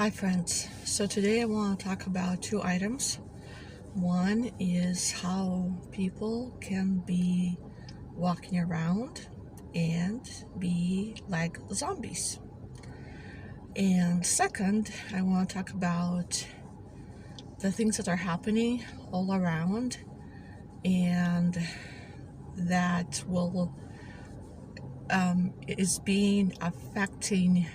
Hi friends, so today I want to talk about two items. One is how people can be walking around and be like zombies. And second, I want to talk about the things that are happening all around and that will is being affecting.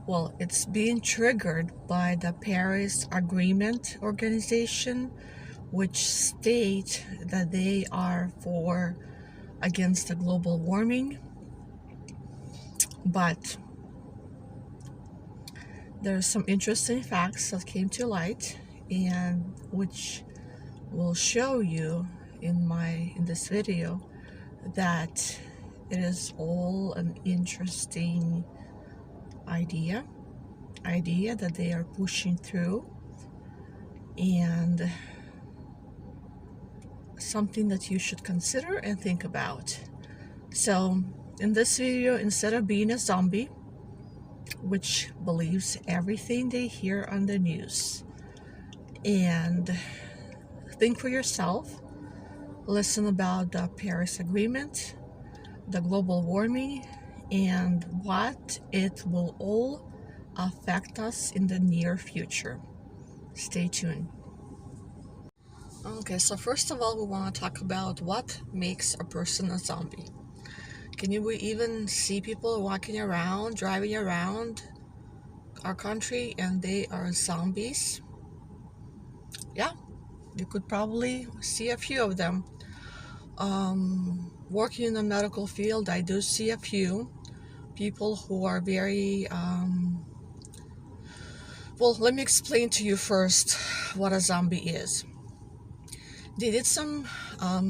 Well, it's being triggered by the Paris Agreement organization, which state that they are against the global warming. But there's some interesting facts that came to light, and which will show you in this video that it is all an interesting idea that they are pushing through, and something that you should consider and think about. So in this video, instead of being a zombie which believes everything they hear on the news, and think for yourself, listen about the Paris Agreement, the global warming, and what it will all affect us in the near future. Stay tuned. Okay, so first of all, we want to talk about what makes a person a zombie. Can you even see people walking around, driving around our country, and they are zombies? Yeah, you could probably see a few of them. Working in the medical field, I do see a few people who are very well, let me explain to you first what a zombie is. They did some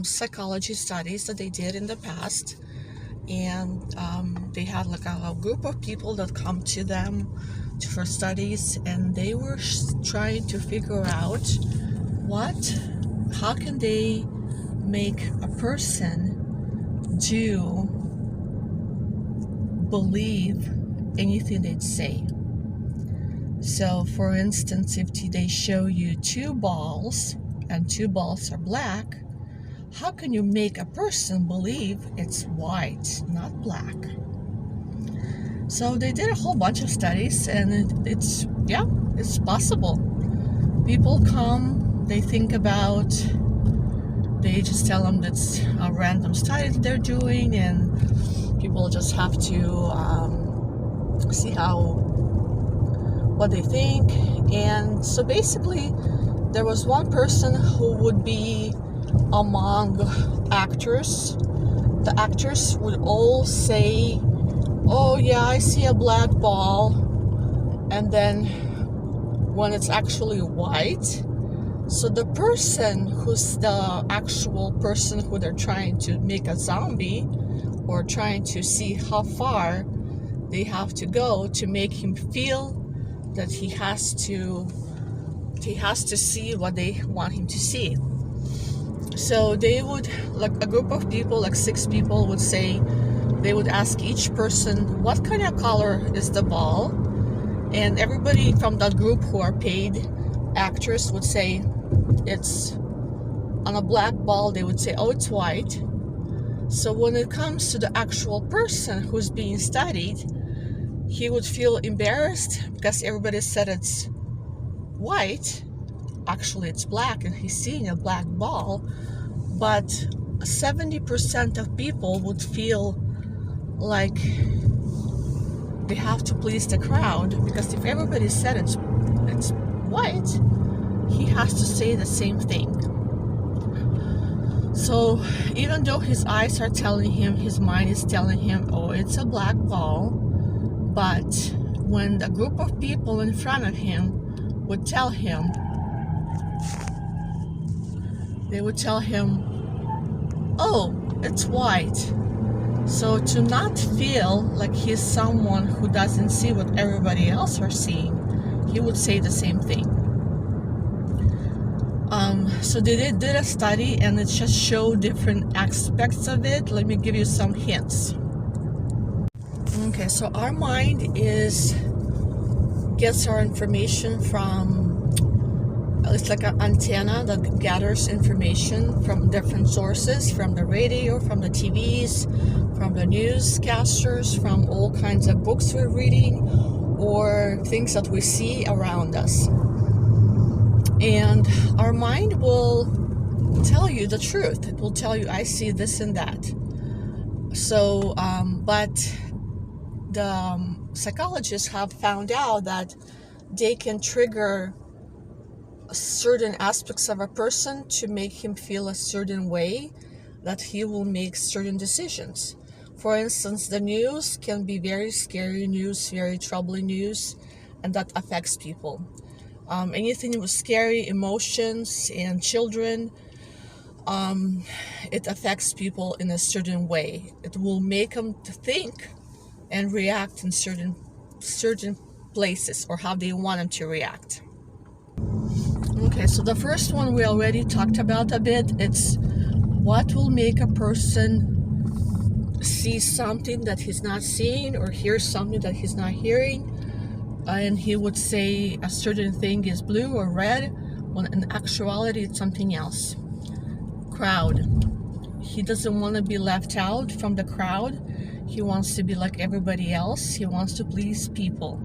psychology studies that they did in the past, and they had like a group of people that come to them for studies, and they were trying to figure out how can they make a person believe anything they'd say. So for instance, if they show you two balls and two balls are black, how can you make a person believe it's white, not black? So they did a whole bunch of studies, and it's possible. People come, they just tell them that's a random study that they're doing, and people just have to see what they think. And so basically, there was one person who would be among actors. The actors would all say, "Oh yeah, I see a black ball," and then when it's actually white, so the person who's the actual person who they're trying to make a zombie, or trying to see how far they have to go to make him feel that he has to see what they want him to see. So they would, like a group of people, like 6 people would say, they would ask each person, what kind of color is the ball? And everybody from that group who are paid actors would say, it's on a black ball, they would say, oh, it's white. So when it comes to the actual person who's being studied, he would feel embarrassed because everybody said it's white. Actually, it's black, and he's seeing a black ball. But 70% of people would feel like they have to please the crowd, because if everybody said it's white, he has to say the same thing. So even though his eyes are telling him, his mind is telling him, oh, it's a black ball, but when the group of people in front of him would tell him, they would tell him, oh, it's white. So to not feel like he's someone who doesn't see what everybody else are seeing, he would say the same thing. So they did a study, and it just showed different aspects of it. Let me give you some hints. Okay, so our mind is gets our information from, it's like an antenna that gathers information from different sources, from the radio, from the TVs, from the newscasters, from all kinds of books we're reading, or things that we see around us. And our mind will tell you the truth. It will tell you, I see this and that. So, but the psychologists have found out that they can trigger certain aspects of a person to make him feel a certain way, that he will make certain decisions. For instance, the news can be very scary news, very troubling news, and that affects people. Anything with scary emotions and children, it affects people in a certain way. It will make them to think and react in certain places, or how they want them to react. Okay, so the first one we already talked about a bit. It's what will make a person see something that he's not seeing, or hear something that he's not hearing, and he would say a certain thing is blue or red, when in actuality it's something else. Crowd. He doesn't want to be left out from the crowd. He wants to be like everybody else. He wants to please people.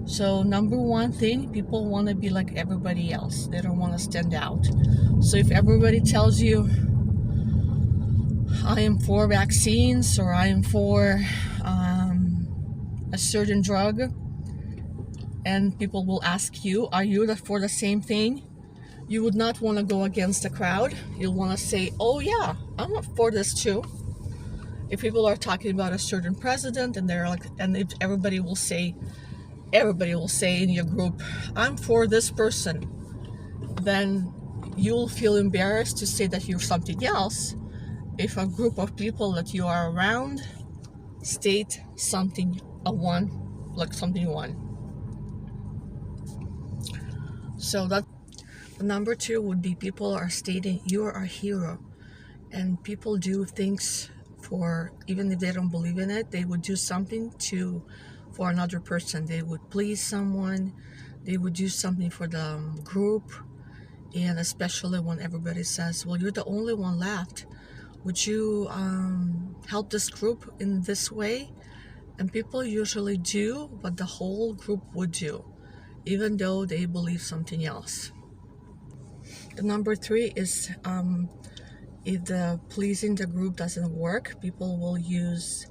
So number one thing, people want to be like everybody else. They don't want to stand out. So if everybody tells you, I am for vaccines, or I am for a certain drug, and people will ask you, are you for the same thing? You would not want to go against the crowd. You'll want to say, oh yeah, I'm for this too. If people are talking about a certain president, and they're like, and if everybody will say in your group, I'm for this person, then you'll feel embarrassed to say that you're something else if a group of people that you are around state something something one. So that number two would be, people are stating you're a hero, and people do things for, even if they don't believe in it, they would do something for another person. They would please someone, they would do something for the group. And especially when everybody says, well, you're the only one left, would you help this group in this way? And people usually do what the whole group would do, even though they believe something else. The number three is, if the pleasing the group doesn't work, people will use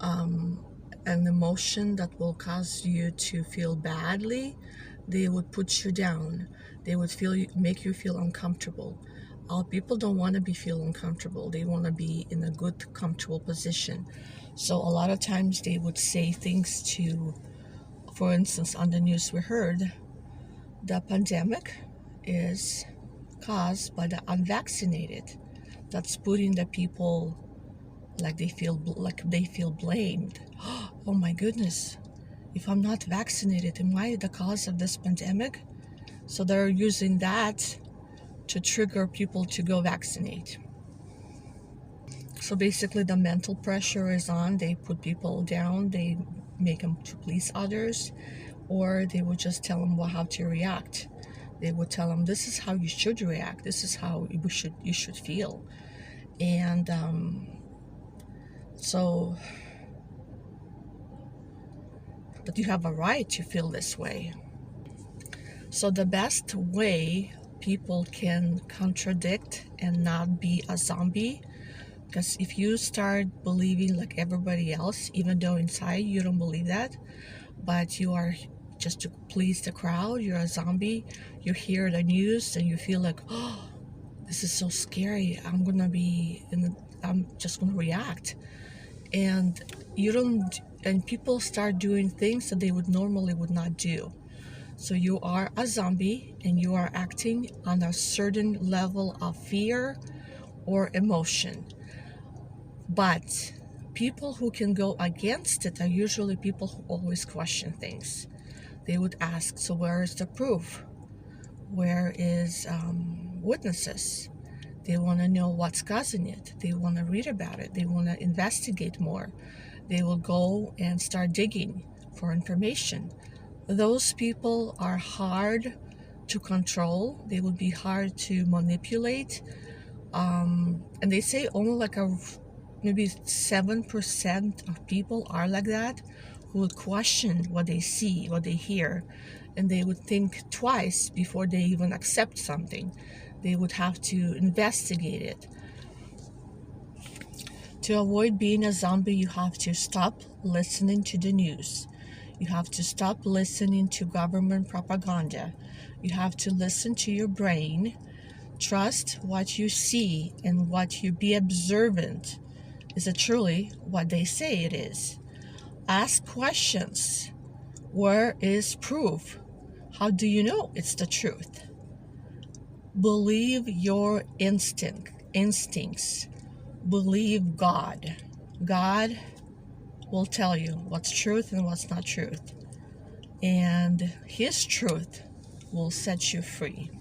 an emotion that will cause you to feel badly. They would put you down. They would make you feel uncomfortable. All people don't want to feel uncomfortable. They want to be in a good, comfortable position. So a lot of times they would say things to, for instance, on the news we heard, the pandemic is caused by the unvaccinated. That's putting the people like they feel blamed. Oh my goodness, if I'm not vaccinated, am I the cause of this pandemic? So they're using that to trigger people to go vaccinate. So basically the mental pressure is on. They put people down, they make them to please others, or they would just tell them how to react. They would tell them, this is how you should react, this is how you should feel. And so that you have a right to feel this way. So the best way people can contradict and not be a zombie, because if you start believing like everybody else, even though inside you don't believe that, but you are just to please the crowd, you're a zombie. You hear the news and you feel like, oh, this is so scary, I'm just gonna react. And people start doing things that they would not do. So you are a zombie and you are acting on a certain level of fear or emotion. But people who can go against it are usually people who always question things. They would ask, so where is the proof? Where is witnesses? They want to know what's causing it. They want to read about it. They want to investigate more. They will go and start digging for information. Those people are hard to control. They would be hard to manipulate. And they say only like maybe 7% of people are like that, who would question what they see, what they hear, and they would think twice before they even accept something. They would have to investigate it. To avoid being a zombie, you have to stop listening to the news. You have to stop listening to government propaganda. You have to listen to your brain. Trust what you see and what you be observant. Is it truly what they say it is? Ask questions. Where is proof? How do you know it's the truth? Believe your instincts. Believe God. God will tell you what's truth and what's not truth. And His truth will set you free.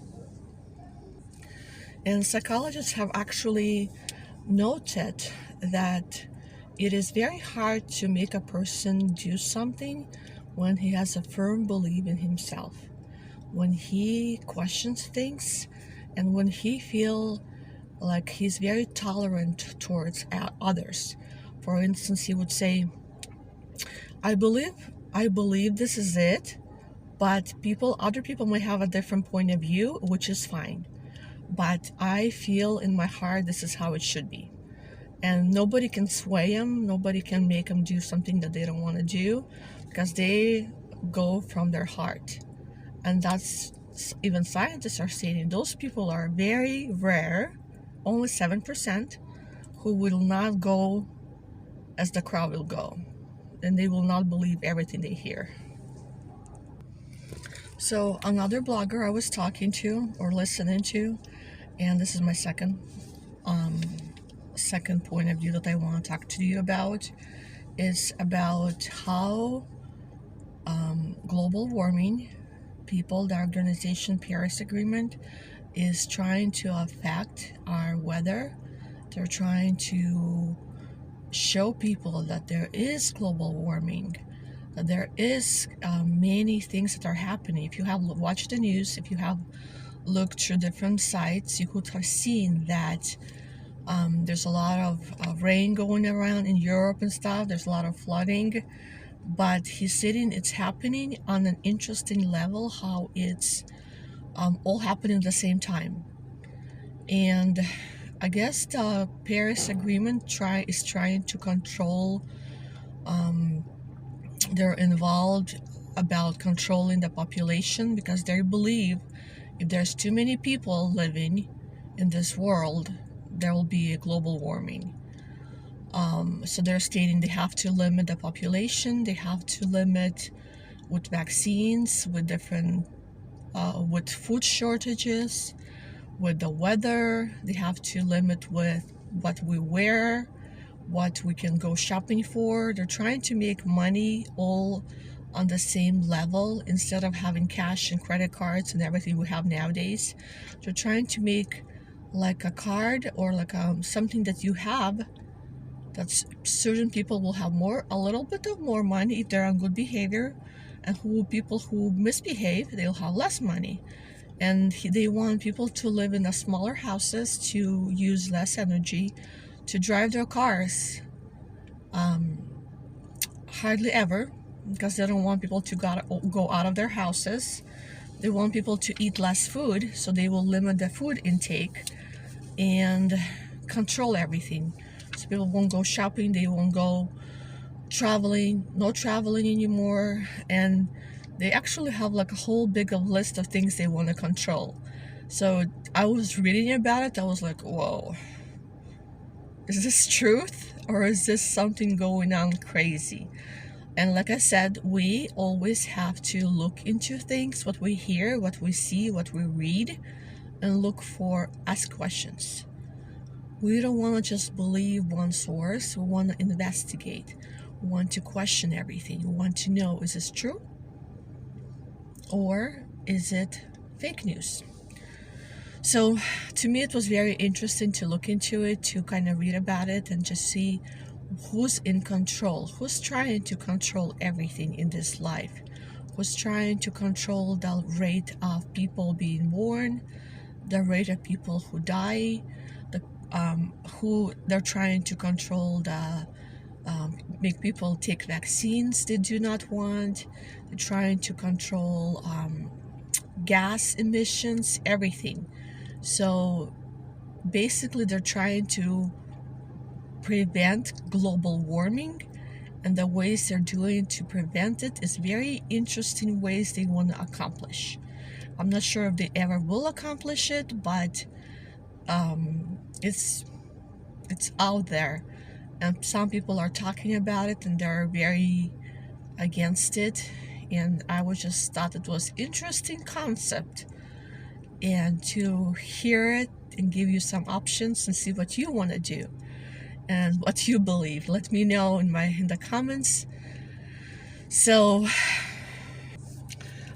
And psychologists have actually noted that it is very hard to make a person do something when he has a firm belief in himself, when he questions things, and when he feels like he's very tolerant towards others. For instance, he would say, I believe this is it, but other people may have a different point of view, which is fine. But I feel in my heart this is how it should be. And nobody can sway him, nobody can make him do something that they don't want to do, because they go from their heart. And that's, even scientists are saying, those people are very rare, only 7%, who will not go as the crowd will go. And they will not believe everything they hear. So another blogger I was talking to or listening to, and this is my second point of view that I want to talk to you about, is about how global warming, the organization Paris Agreement, is trying to affect our weather. They're trying to show people that there is global warming, that there is many things that are happening. If you have watched the news, if you have looked through different sites, you could have seen that there's a lot of rain going around in Europe and stuff. There's a lot of flooding, but he's saying it's happening on an interesting level, how it's all happening at the same time. And I guess the Paris Agreement is trying to control, they're involved about controlling the population, because they believe if there's too many people living in this world, there will be a global warming. So they're stating they have to limit the population, they have to limit with vaccines, with different, with food shortages, with the weather. They have to limit with what we wear, what we can go shopping for. They're trying to make money all on the same level, instead of having cash and credit cards and everything we have nowadays. They're trying to make like a card or like something that you have, that certain people will have a little bit of more money if they're on good behavior, and people who misbehave, they'll have less money. And they want people to live in the smaller houses, to use less energy, to drive their cars hardly ever, because they don't want people to go out of their houses. They want people to eat less food, so they will limit the food intake and control everything. So people won't go shopping, they won't go traveling, no traveling anymore, and they actually have like a whole big list of things they want to control. So I was reading about it, I was like, whoa, is this truth, or is this something going on crazy? And like I said, we always have to look into things, what we hear, what we see, what we read, and ask questions. We don't want to just believe one source. We want to investigate. We want to question everything. We want to know, is this true? Or is it fake news? So to me, it was very interesting to look into it, to kind of read about it and just see who's in control, who's trying to control everything in this life, who's trying to control the rate of people being born, the rate of people who die, who they're trying to control the make people take vaccines they do not want. They're trying to control gas emissions, everything. So basically they're trying to prevent global warming, and the ways they're doing to prevent it is very interesting ways they want to accomplish. I'm not sure if they ever will accomplish it, but it's out there, and some people are talking about it and they're very against it. And I was just thought it was interesting concept, and to hear it and give you some options and see what you want to do and what you believe. Let me know in the comments. So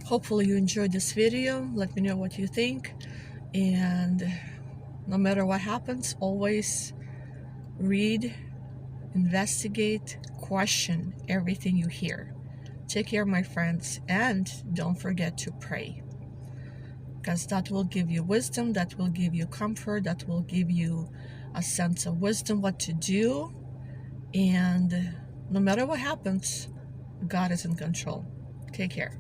hopefully you enjoyed this video. Let me know what you think, and no matter what happens, always read, investigate, question everything you hear. Take care, my friends, and don't forget to pray, because that will give you wisdom, that will give you comfort, that will give you a sense of wisdom what to do. And no matter what happens, God is in control. Take care.